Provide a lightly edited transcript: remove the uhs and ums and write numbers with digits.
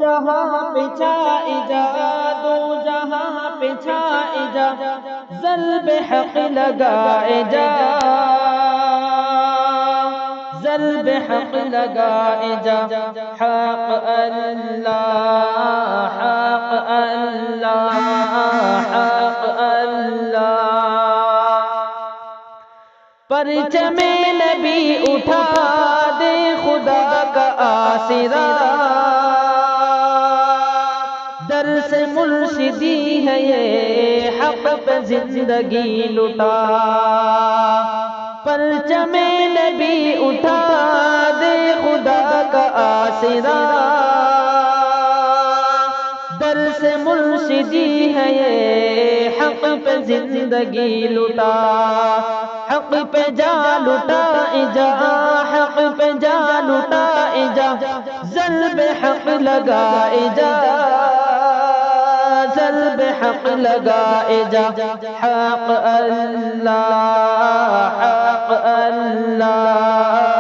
जहाँ पे छाई जा, दो जहाँ पे छाई जा, ज़ल्ब हक़ लगाए जा, ज़ल्ब हक़ लगाए जा। हक़ अल्लाह, हक़ अल्लाह, हक़ अल्लाह। परचमे नबी उठा दे खुदा का आसिरा, दर से मुर्शिदी है ये हक़ पे जिंदगी लुटा। परचमे नबी उठा दे खुदा का आसिरा, दर से मुर्शिदी है ये हक़ पे जिंदगी लुटा। हक़ पे जा लुटाए जा, हक़ पे जा लुटाए जा, ज़ल्ब हक़ लगाए जा, ज़ल्ब हक़ लगाए जा। हक़ अल्लाह, हक़ अल्लाह।